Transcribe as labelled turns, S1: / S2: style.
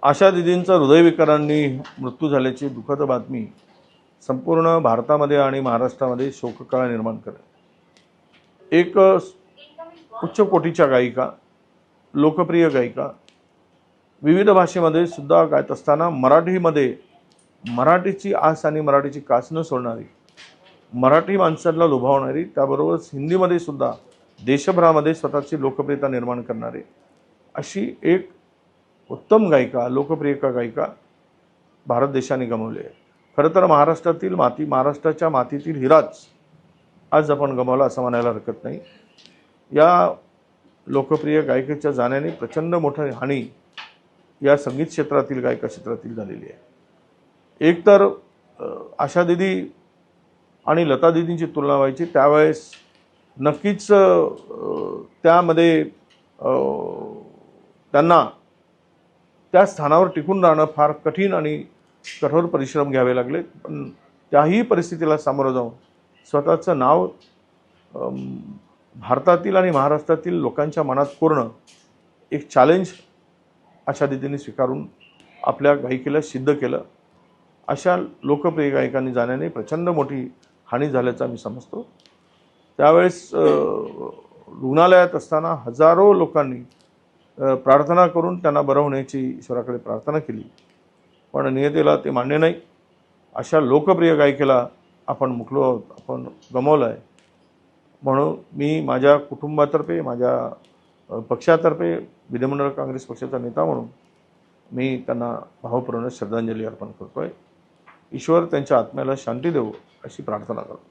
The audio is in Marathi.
S1: आशा दिदींचा हृदयविकारांनी मृत्यू झाल्याची दुःखद बातमी संपूर्ण भारतामध्ये आणि महाराष्ट्रामध्ये शोककळा निर्माण करेल। एक उच्च कोटीच्या गायिका, लोकप्रिय गायिका, विविध भाषेमध्ये सुद्धा गायत असताना मराठीची आस आणि मराठीची कास न सोडणारी, मराठी माणसांना लुभावणारी, त्याबरोबरच हिंदीमध्ये सुद्धा देशभरामध्ये स्वतःची लोकप्रियता निर्माण करणारी अशी एक उत्तम गायिका, लोकप्रिय गायिका भारत देशाने गमावली आहे। खरं तर महाराष्ट्राच्या मातीतील हिराच आज आपण गमावला असं म्हणायला हरकत नाही। या लोकप्रिय गायिकेच्या जाण्याने प्रचंड मोठी हानी या संगीत क्षेत्रातील, गायका क्षेत्रातील झालेली आहे। एक तर आशा दिदी आणि लता दिदींची तुलना व्हायची त्यावेळेस नक्कीच त्यामध्ये त्यांना त्या स्थानावर टिकून राहणं फार कठीण आणि कठोर परिश्रम घ्यावे लागले, पण त्याही परिस्थितीला सामोरं जाऊन स्वतःचं नाव भारतातील आणि महाराष्ट्रातील लोकांच्या मनात कोरणं एक चॅलेंज आशा दिदींनी स्वीकारून आपल्या गायिकेला सिद्ध केलं। अशा लोकप्रिय गायकांनी जाण्याने प्रचंड मोठी हानी झाल्याचं मी समजतो। त्यावेळेस रुग्णालयात असताना हजारो लोकांनी प्रार्थना करून त्यांना बरं होण्याची ईश्वराकडे प्रार्थना केली, पण नियतीला ते मान्य नाही। अशा लोकप्रिय गायिकेला आपण गमावलं आहे। म्हणून मी माझ्या कुटुंबातर्फे, माझ्या पक्षातर्फे, विधिमंडळ काँग्रेस पक्षाचा नेता म्हणून मी त्यांना भावपूर्ण श्रद्धांजली अर्पण करतोय। ईश्वर त्यांच्या आत्म्याला शांती देवो अशी प्रार्थना करतो।